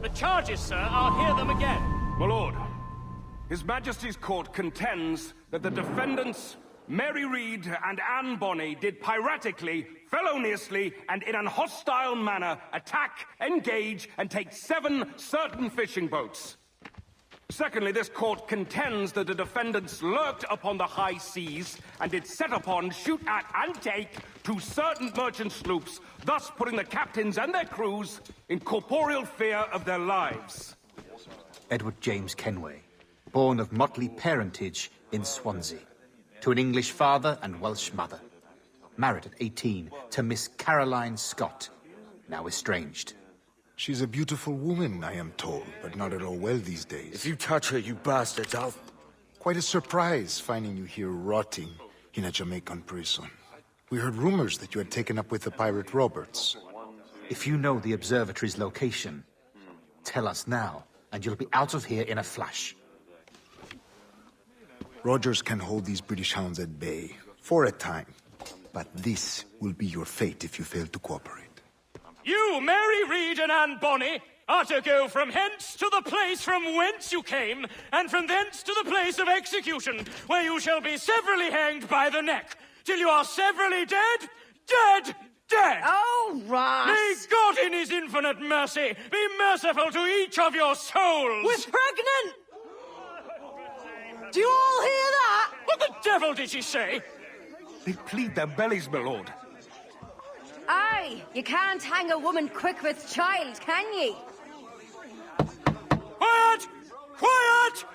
The charges, sir, I'll hear them again. My lord, His Majesty's court contends that the defendants, Mary Read and Anne Bonny, did piratically, feloniously, and in an hostile manner attack, engage, and take 7 certain fishing boats. Secondly, this court contends that the defendants lurked upon the high seas and did set upon, shoot at, and take 2 certain merchant sloops, thus putting the captains and their crews in corporeal fear of their lives. Edward James Kenway, born of motley parentage in Swansea, to an English father and Welsh mother. Married at 18 to Miss Caroline Scott, now estranged. She's a beautiful woman, I am told, but not at all well these days. If you touch her, you bastards, I'll... Quite a surprise finding you here rotting in a Jamaican prison. We heard rumors that you had taken up with the pirate Roberts. If you know the observatory's location, tell us now, and you'll be out of here in a flash. Rogers can hold these British hounds at bay, for a time. But this will be your fate if you fail to cooperate. You, Mary Read and Anne Bonny, are to go from hence to the place from whence you came, and from thence to the place of execution, where you shall be severally hanged by the neck, till you are severally dead, dead, dead! Oh, Ross! May God in his infinite mercy be merciful to each of your souls! We're pregnant! Do you all hear that? What the devil did she say? They plead their bellies, my lord. Aye, you can't hang a woman quick with child, can ye? Quiet! Quiet!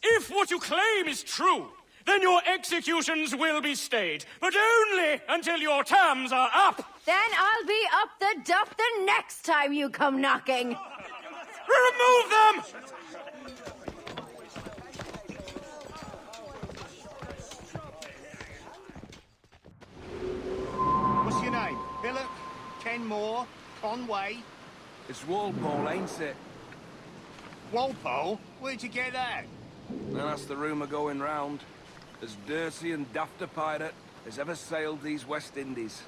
If what you claim is true, then your executions will be stayed, but only until your terms are up. Then I'll be up the duff the next time you come knocking. Remove them! What's your name? Billock? Kenmore? Conway? It's Walpole, ain't it? Walpole? Where'd you get that? Well, that's the rumour going round. As dirty and daft a pirate as ever sailed these West Indies.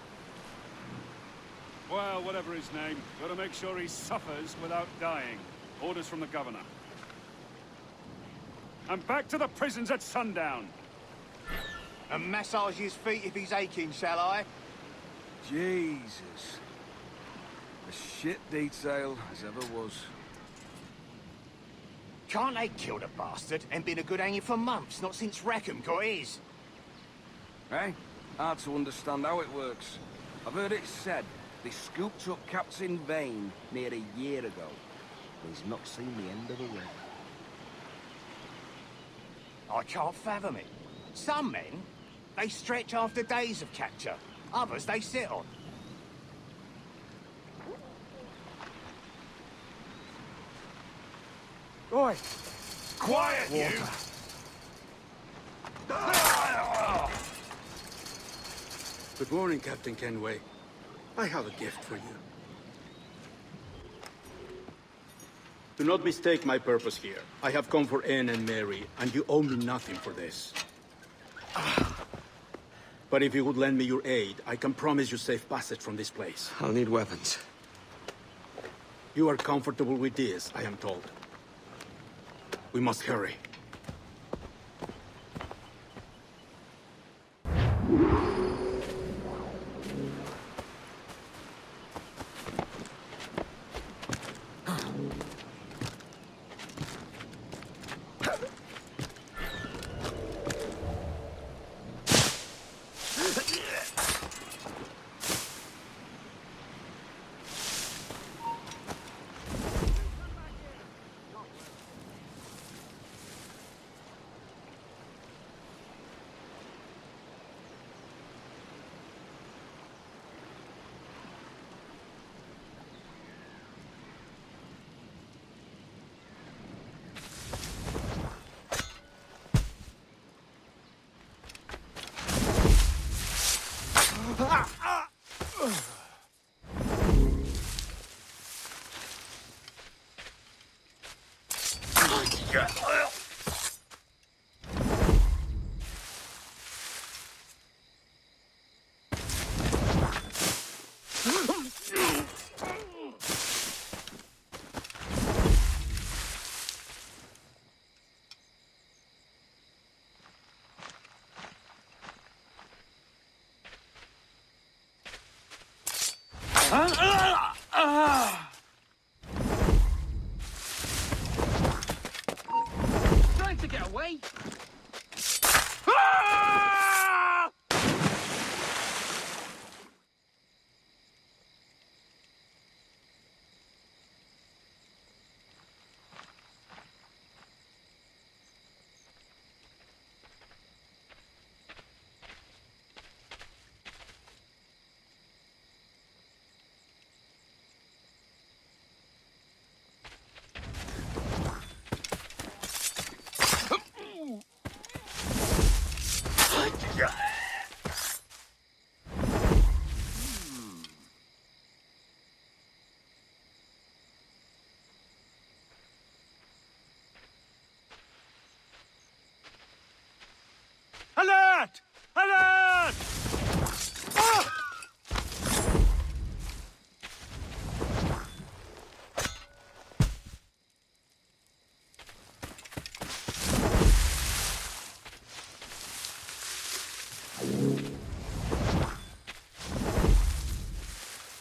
Well, whatever his name, gotta make sure he suffers without dying. Orders from the governor. And back to the prisons at sundown. And massage his feet if he's aching, shall I? Jesus. A shit detail as ever was. Can't they kill the bastard and been a good hanging for months, not since Rackham got his? Eh? Hard to understand how it works. I've heard it said they scooped up Captain Vane near a year ago. But he's not seen the end of the road. I can't fathom it. Some men, they stretch after days of capture. Others they sit on. Oi! Quiet, you! Good morning, Captain Kenway. I have a gift for you. Do not mistake my purpose here. I have come for Anne and Mary, and you owe me nothing for this. But if you would lend me your aid, I can promise you safe passage from this place. I'll need weapons. You are comfortable with this, I am told. We must hurry.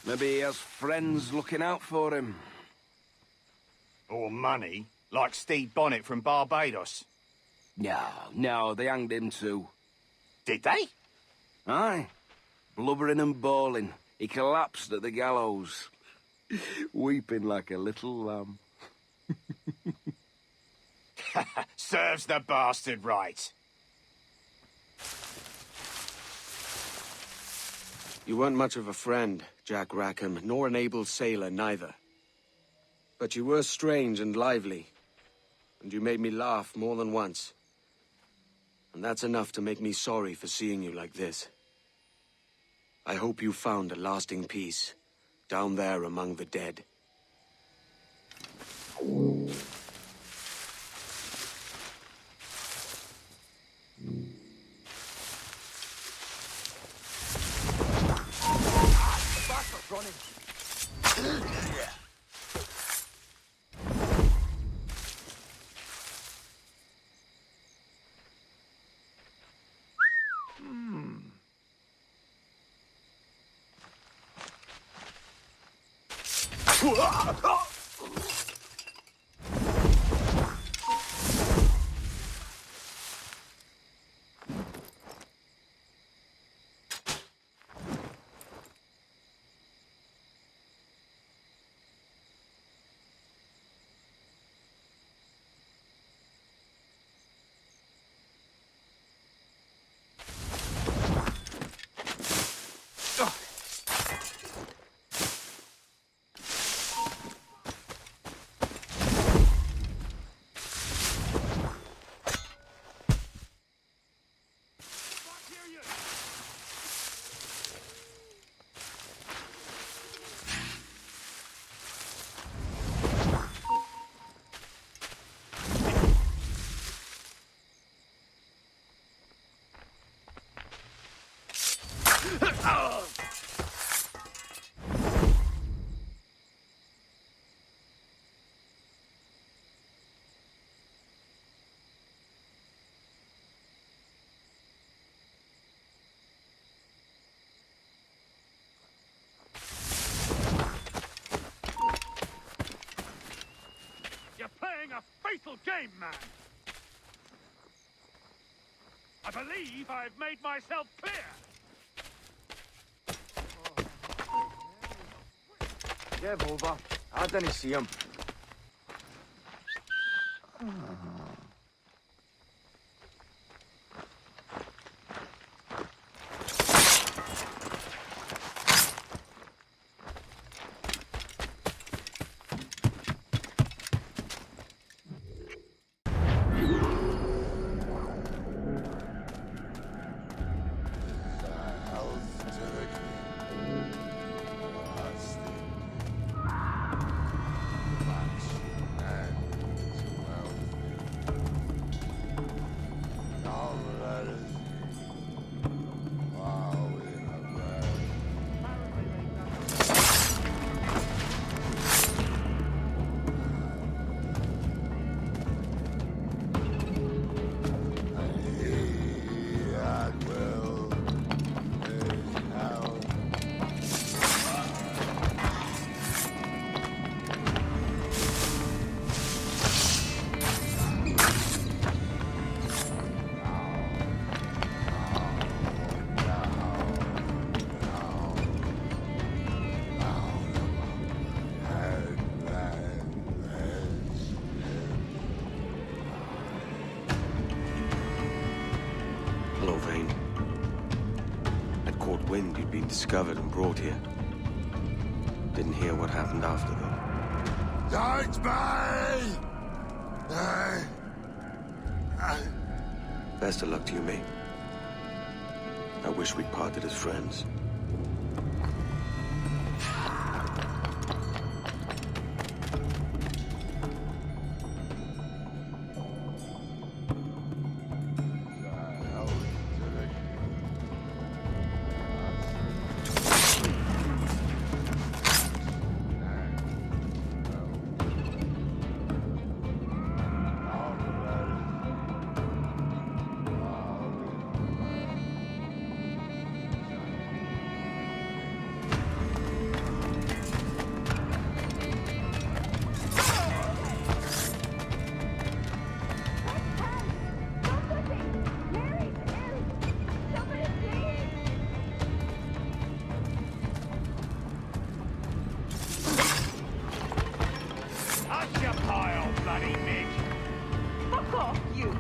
Maybe he has friends looking out for him. Or money, like Stede Bonnet from Barbados. No, they hanged him too. Did they? Aye. Blubbering and bawling. He collapsed at the gallows. Weeping like a little lamb. Serves the bastard right. You weren't much of a friend, Jack Rackham, nor an able sailor neither. But you were strange and lively, and you made me laugh more than once. And that's enough to make me sorry for seeing you like this. I hope you found a lasting peace, down there among the dead. A fatal game, man! I believe I've made myself clear! Yeah, Volva. I didn't see him. Discovered and brought here. Didn't hear what happened after, though. Don't be! Best of luck to you, mate. I wish we'd parted as friends. bloody Mick. Fuck off, you!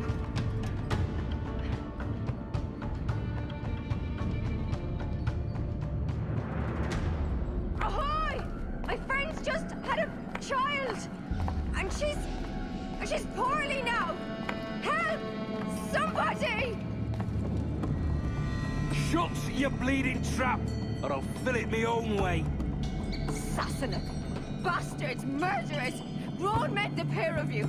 Ahoy! My friend's just had a child! And she's poorly now! Help! Somebody! Shut your bleeding trap, or I'll fill it my own way. Sassenach! Bastards! Murderers! Roan met the pair of you,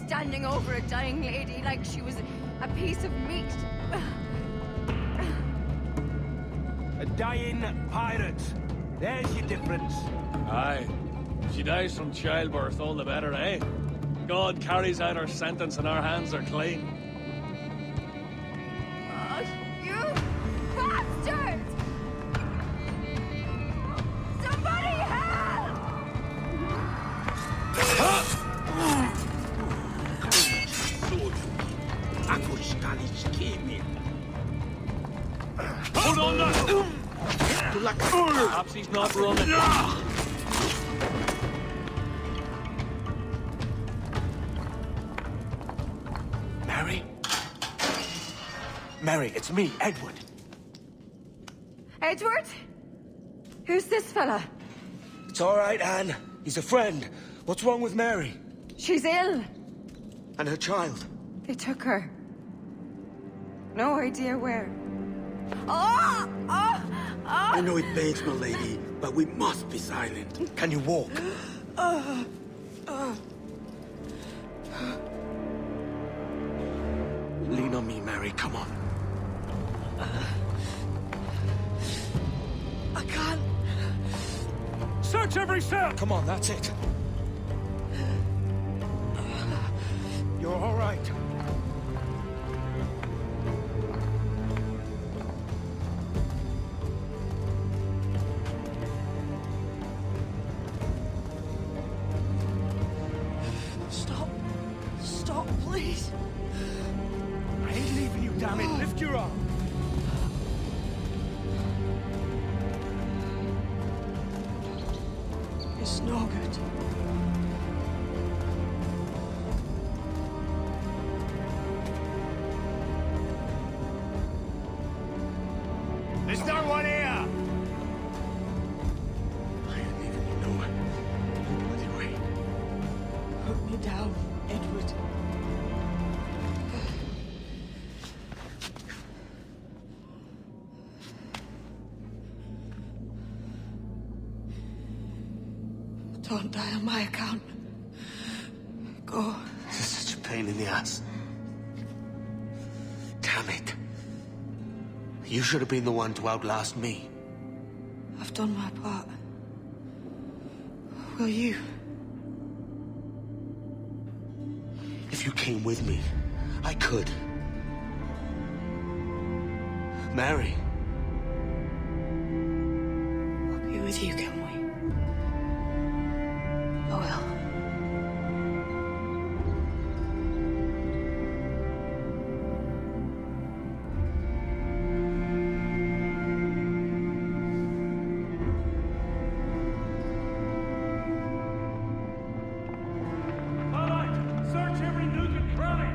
standing over a dying lady like she was a piece of meat. A dying pirate. There's your difference. Aye. She dies from childbirth, all the better, eh? God carries out her sentence and our hands are clean. Oh, you bastards! Somebody help! Hold on now! Perhaps he's not running. Mary? Mary, it's me, Edward. Edward? Who's this fella? It's all right, Anne. He's a friend. What's wrong with Mary? She's ill. And her child? They took her. No idea where. Oh! Oh! I know it pains my lady, but we must be silent. Can you walk? Lean on me, Mary. Come on. I can't. Search every cell! Come on, that's it. You're all right. Stop. Stop, please. I ain't leaving you, damn it. Lift your arm. It's no good. There's no one here! I ain't leaving you nowhere. No bloody way. Put me down, Edward. Don't die on my account. Go. This is such a pain in the ass. Damn it. You should have been the one to outlast me. I've done my part. Will you? If you came with me, I could. Mary. I'll be with you, Kenway. I will. All right, search every nook and cranny.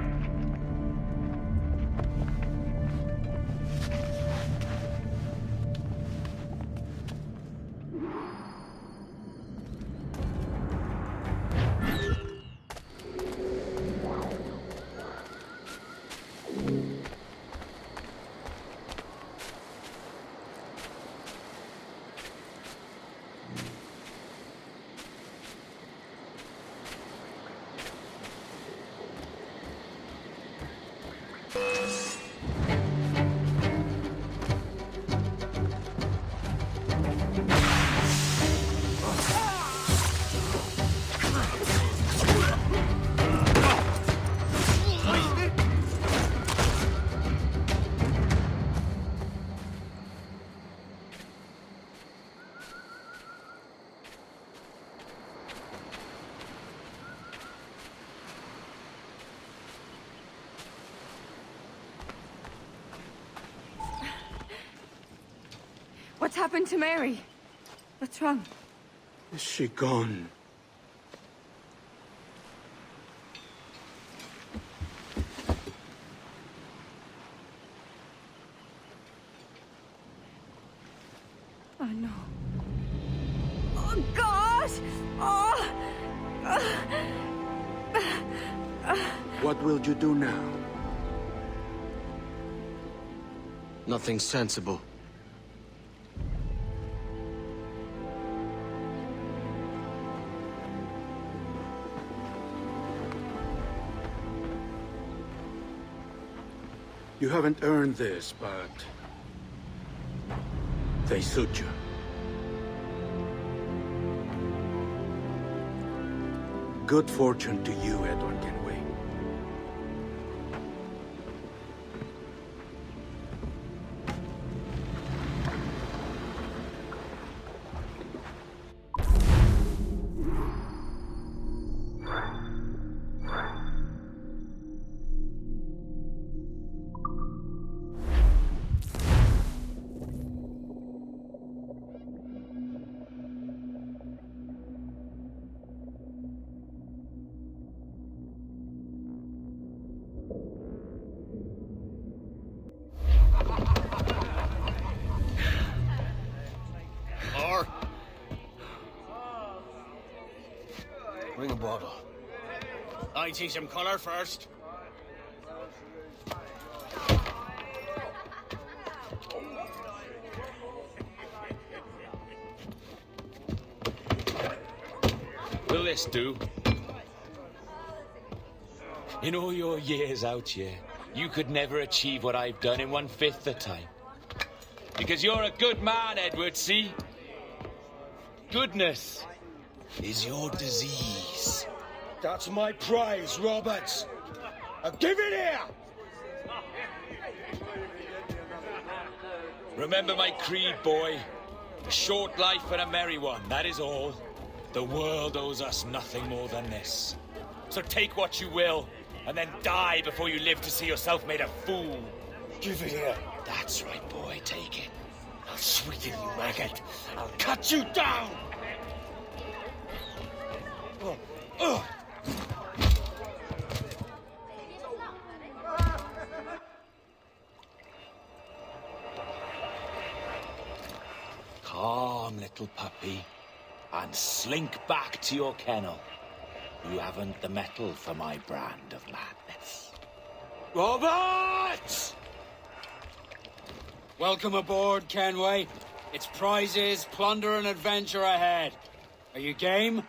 What's happened to Mary? What's wrong? Is she gone? What will you do now? Nothing sensible. You haven't earned this, but they suit you. Good fortune to you, Edward Kenway. Bring a bottle. I see some colour first. Will this do? In all your years out here, you could never achieve what I've done in 1/5 the time. Because you're a good man, Edward, see? Goodness is your disease. That's my prize, Roberts. Give it here! Remember my creed, boy. A short life and a merry one, that is all. The world owes us nothing more than this. So take what you will, and then die before you live to see yourself made a fool. Give it here. That's right, boy, take it. I'll sweeten you, maggot. I'll cut you down! Calm, little puppy, and slink back to your kennel. You haven't the mettle for my brand of madness. Roberts! Welcome aboard, Kenway. It's prizes, plunder, and adventure ahead. Are you game?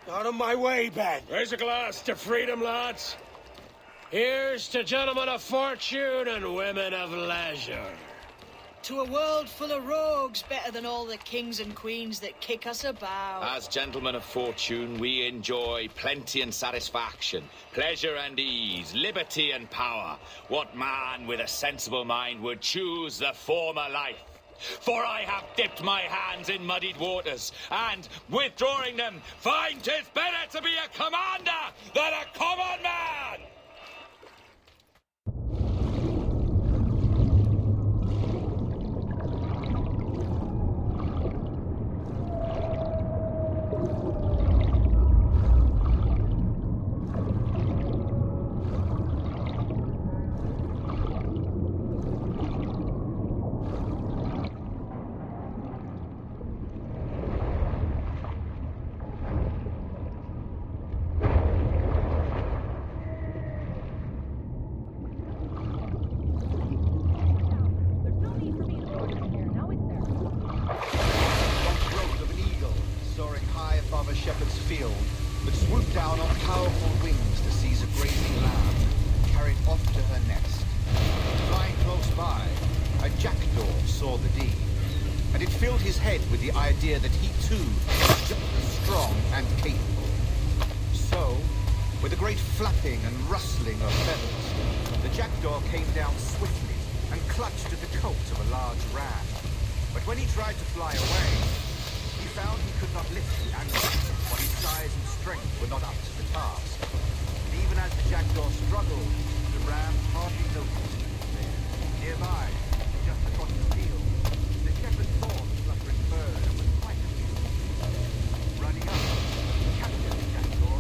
Out of my way, Ben. Raise a glass to freedom, lads. Here's to gentlemen of fortune and women of leisure. To a world full of rogues, better than all the kings and queens that kick us about. As gentlemen of fortune, we enjoy plenty and satisfaction, pleasure and ease, liberty and power. What man with a sensible mind would choose the former life? For I have dipped my hands in muddied waters, and, withdrawing them, find 'tis better to be a commander than a common man! That he too was just as strong and capable. So, with a great flapping and rustling of feathers, the jackdaw came down swiftly and clutched at the coat of a large ram. But when he tried to fly away, he found he could not lift the animal, for his size and strength were not up to the task. And even as the jackdaw struggled, the ram hardly noticed he was there. Nearby, just across the field, the shepherd saw the fluttering bird and was quite amused. Running up, he captured the jackdaw.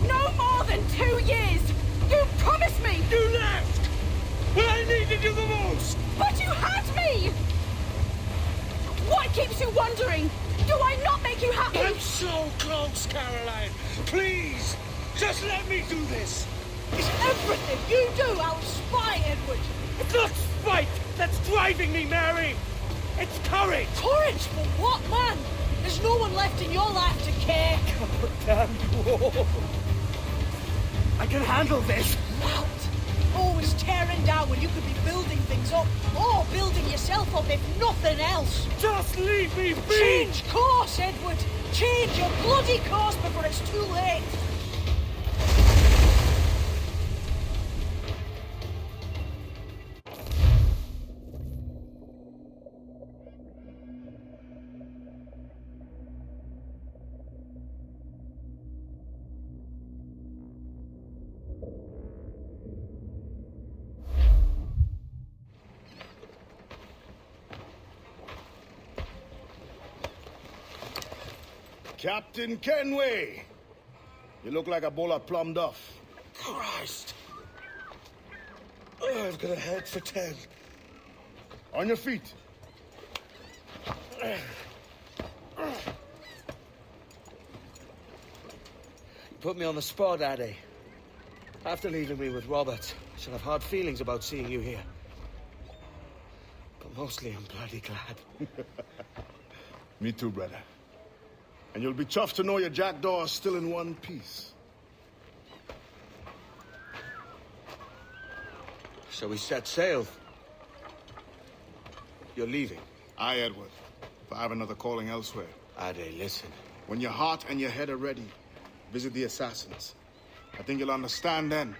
No more than 2 years! You promised me! You left! When I needed you the most! But you had me! What keeps you wondering? Do I not make you happy? I'm so close, Caroline! Please! Just let me do this! Is everything you do out of spite, Edward? It's not spite that's driving me, Mary! It's courage! Courage for what, man? There's no one left in your life to care. God damn you all! I can handle this! What? Always tearing down when you could be building things up, or building yourself up if nothing else. Just leave me be! Change course, Edward! Change your bloody course before it's too late! Captain Kenway! You look like a bowl of plum duff. Christ! I've got a head for 10. On your feet. You put me on the spot, Addy. After leaving me with Robert, I shall have hard feelings about seeing you here. But mostly I'm bloody glad. Me too, brother. And you'll be chuffed to know your jackdaw is still in one piece. Shall we set sail? You're leaving? Aye, Edward. If I have another calling elsewhere. Ade, listen. When your heart and your head are ready, visit the assassins. I think you'll understand then.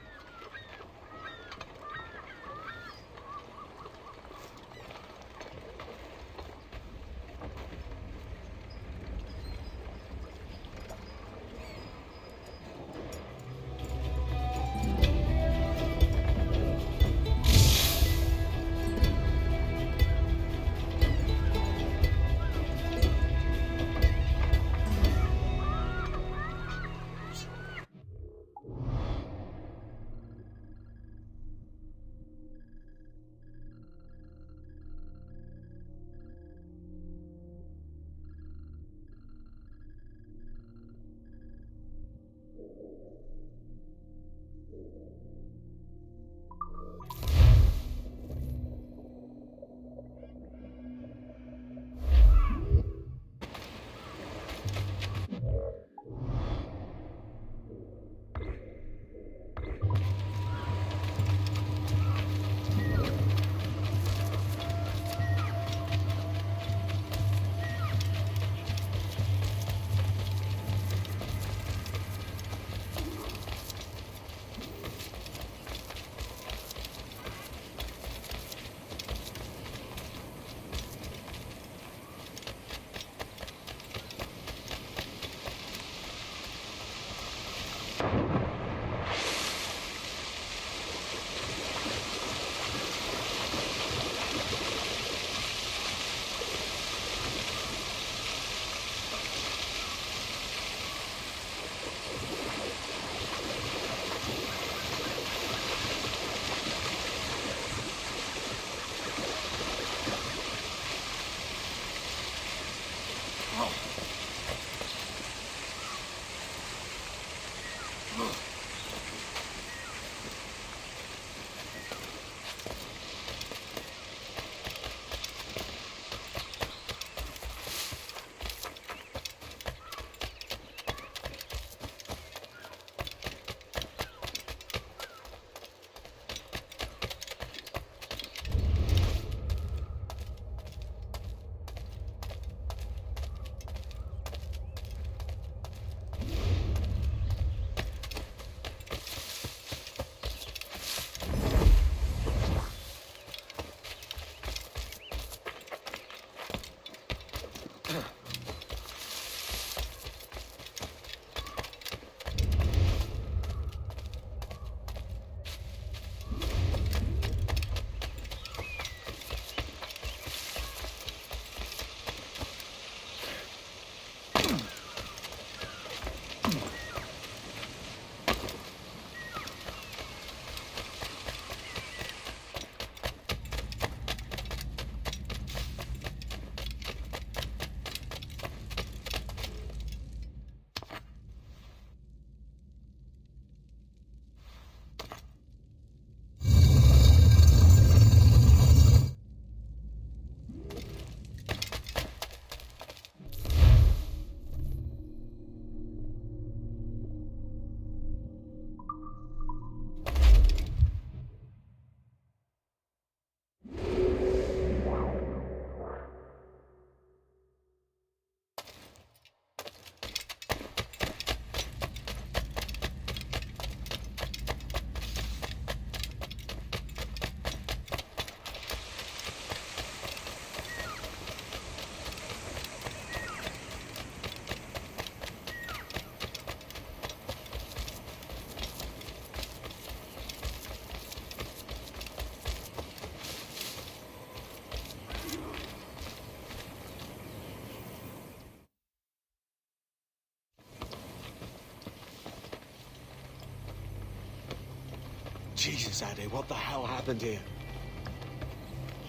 Jesus, Ade, what the hell happened here?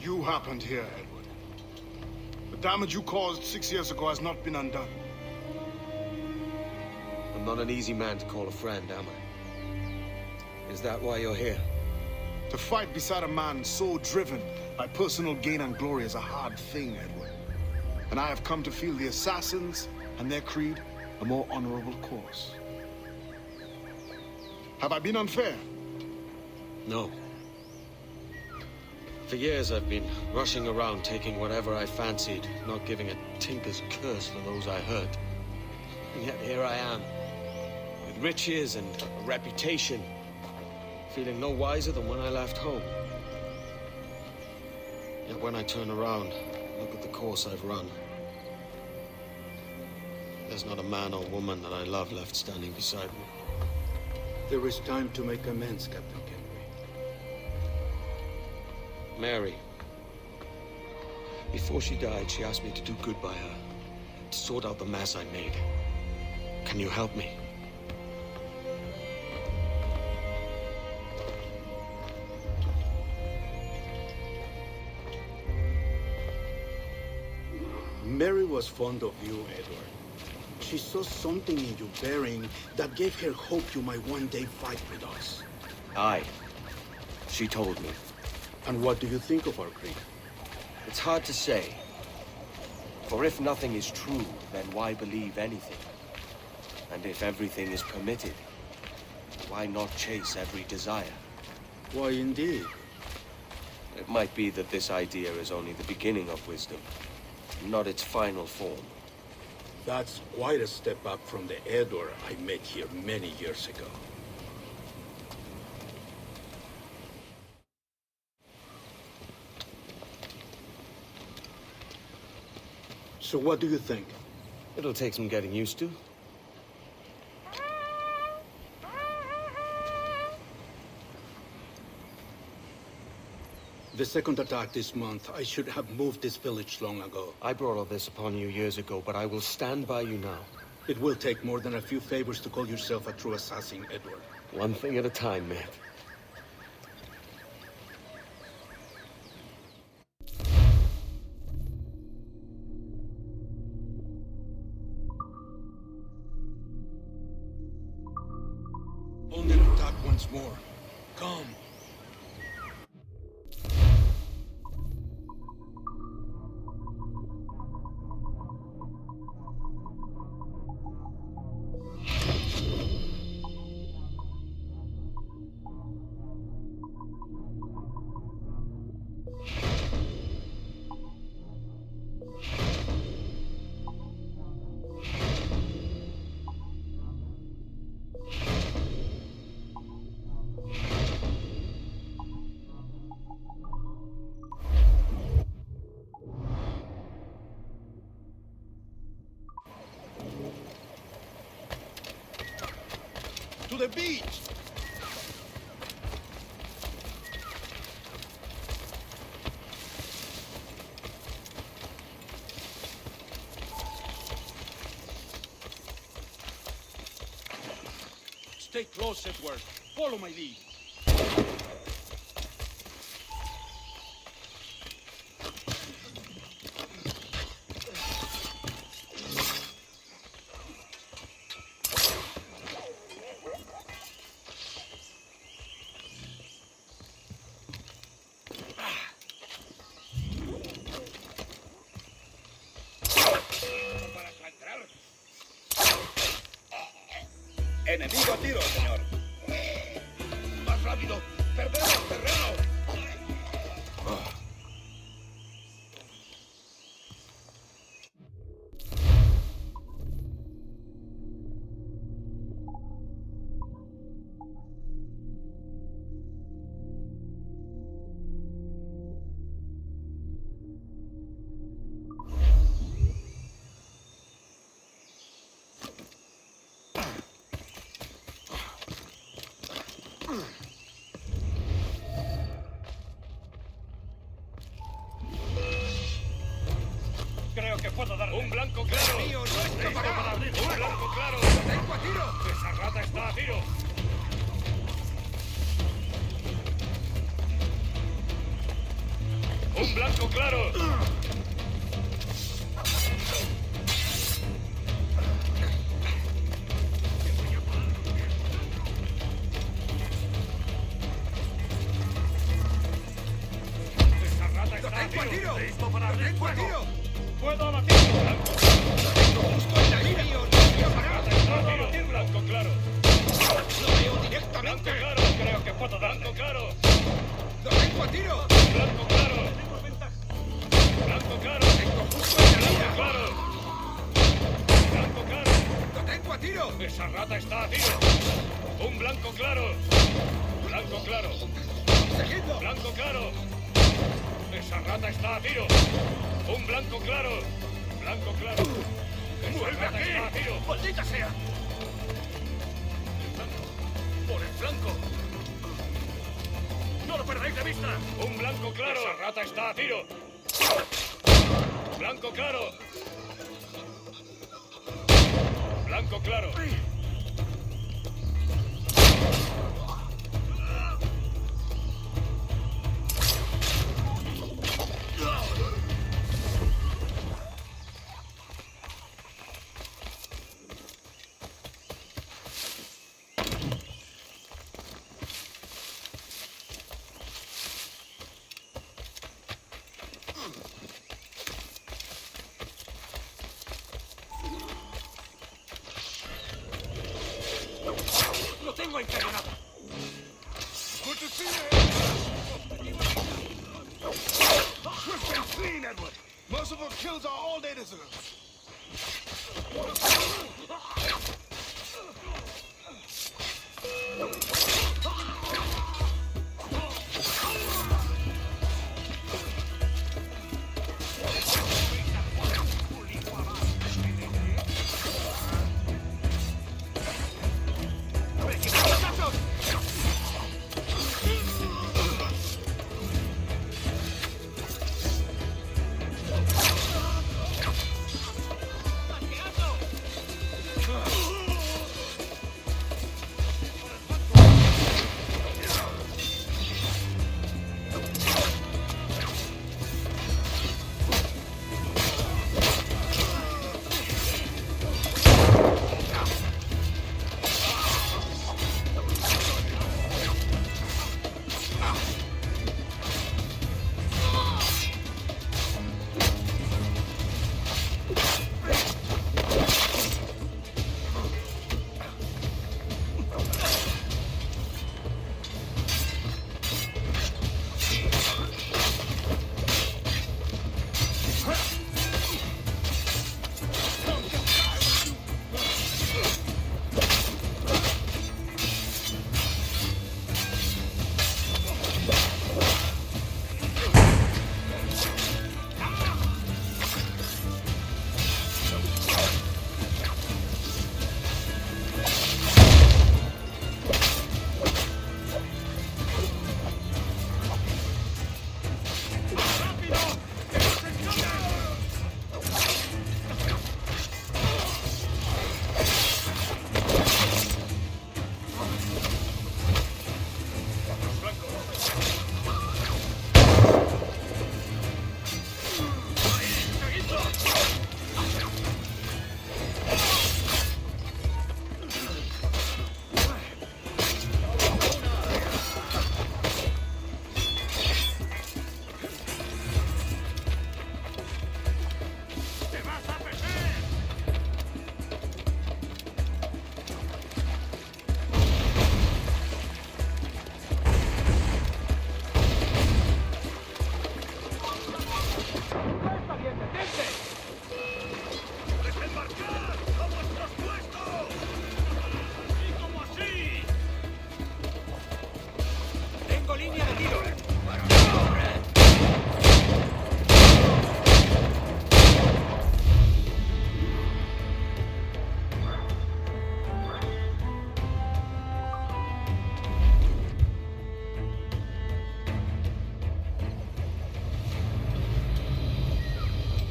You happened here, Edward. The damage you caused 6 years ago has not been undone. I'm not an easy man to call a friend, am I? Is that why you're here? To fight beside a man so driven by personal gain and glory is a hard thing, Edward. And I have come to feel the assassins and their creed a more honorable course. Have I been unfair? No. For years I've been rushing around taking whatever I fancied, not giving a tinker's curse for those I hurt. And yet here I am, with riches and a reputation, feeling no wiser than when I left home. Yet when I turn around, look at the course I've run. There's not a man or woman that I love left standing beside me. There is time to make amends, Captain Kenway. Mary. Before she died, she asked me to do good by her, to sort out the mess I made. Can you help me? Mary was fond of you, Edward. She saw something in your bearing that gave her hope you might one day fight with us. Aye. She told me. And what do you think of our creed? It's hard to say. For if nothing is true, then why believe anything? And if everything is permitted, why not chase every desire? Why, indeed. It might be that this idea is only the beginning of wisdom, not its final form. That's quite a step up from the Edward I met here many years ago. So what do you think? It'll take some getting used to. The second attack this month, I should have moved this village long ago. I brought all this upon you years ago, but I will stand by you now. It will take more than a few favors to call yourself a true assassin, Edward. One thing at a time, man. On the attack once more. Come. To the beach! Stay close, Edward. Follow my lead. Enemigo a tiro, señor. Más rápido. Perdemos terreno. Un blanco claro. Esa rata está a tiro. Listo para abrir fuego. Puedo abatirlo. Blanco. Lo tengo justo en la línea. Esa rata está a tiro. Blanco claro. Lo veo directamente. Blanco claro. Creo que puedo dar. Blanco claro. Lo tengo a tiro. Blanco claro. Blanco claro. Tengo justo en la línea. Blanco claro. Blanco claro. Lo tengo a tiro. Esa rata está a tiro. Un blanco claro. Blanco claro. Seguidlo. Blanco claro. Esa rata está a tiro. Un blanco claro. Blanco claro. Esa ¡Vuelve rata aquí! está a tiro. ¡Maldita sea! El blanco. Por el flanco. No lo perdáis de vista. Un blanco claro. Esa rata está a tiro. Blanco claro. Blanco claro. Lo tengo encadenado. Good to see you. Swift and clean, Edward. Most of our kills are all natives ago.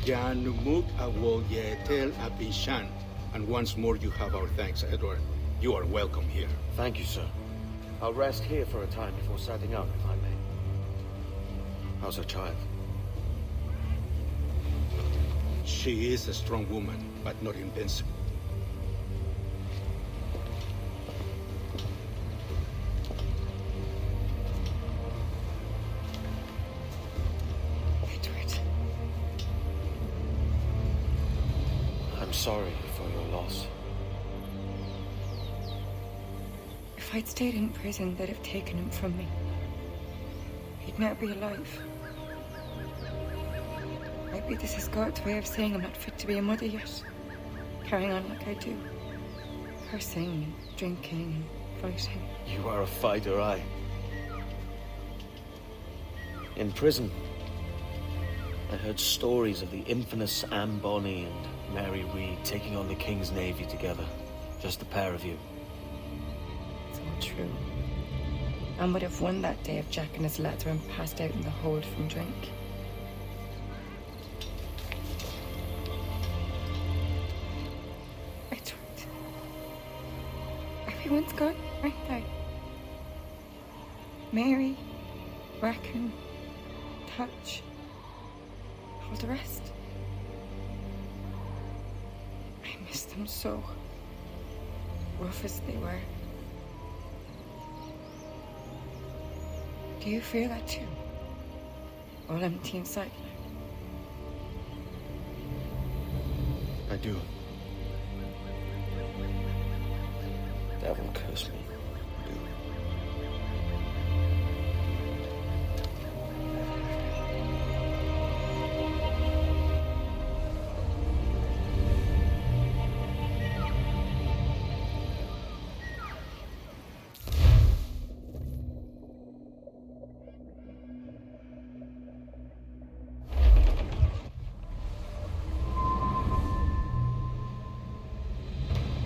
Janumuk Awol Yetel Abishan. And once more you have our thanks, Edward. You are welcome here. Thank you, sir. I'll rest here for a time before setting out, if I may. How's her child? She is a strong woman, but not invincible. Edward. I'm sorry for your loss. If I'd stayed in prison, they'd have taken him from me. He'd never be alive. Maybe this is God's way of saying I'm not fit to be a mother yet. Carrying on like I do. Cursing, and drinking, and fighting. You are a fighter, aye. In prison, I heard stories of the infamous Anne Bonny and Mary Read taking on the King's Navy together. Just the pair of you. It's all true. Anne would have won that day if Jack and his lads were passed out in the hold from drink. Edward. Everyone's gone, aren't they? Mary, Rackham, Touch, all the rest. I miss them so. Rough as they were. Do you feel that too? All empty inside now? I do. Devil curse me. I do.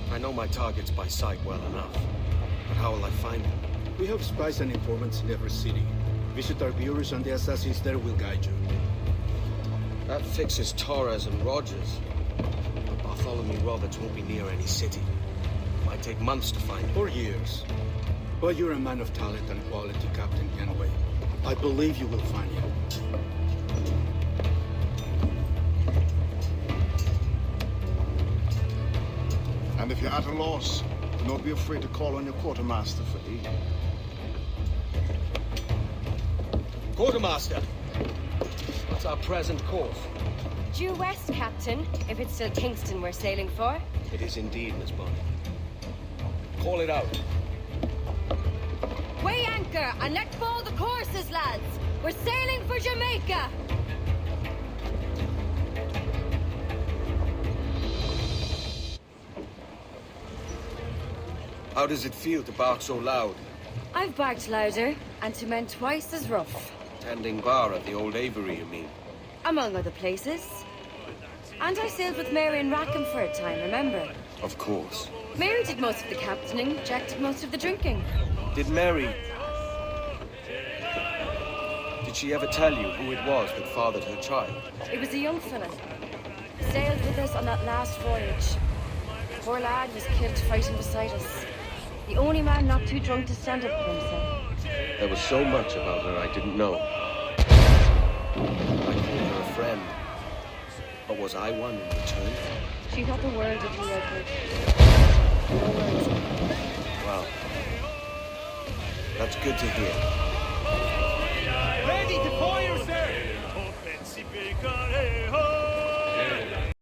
I know my targets by sight well enough, but how will I find them? We have spies and informants in every city. Visit our bureaus and the assassins there will guide you. That fixes Torres and Rogers. But Bartholomew Roberts won't be near any city. Might take months to find him. Or years. But you're a man of talent and quality, Captain Kenway. I believe you will find him. And if you're at a loss, do not be afraid to call on your quartermaster for aid. Quartermaster! What's our present course? Due west, Captain, if it's still Kingston we're sailing for. It is indeed, Miss Bonny. Call it out. Weigh anchor and let fall the courses, lads! We're sailing for Jamaica! How does it feel to bark so loud? I've barked louder, and to men twice as rough. Tending bar at the old Avery, you mean? Among other places. And I sailed with Mary and Rackham for a time, remember? Of course. Mary did most of the captaining, Jack did most of the drinking. Did Mary... Did she ever tell you who it was that fathered her child? It was a young fella. Sailed with us on that last voyage. Poor lad was killed fighting beside us. The only man not too drunk to stand up for himself. There was so much about her I didn't know. I called her a friend. But was I one in return? She thought the world of you, Edward. No words. Well, that's good to hear.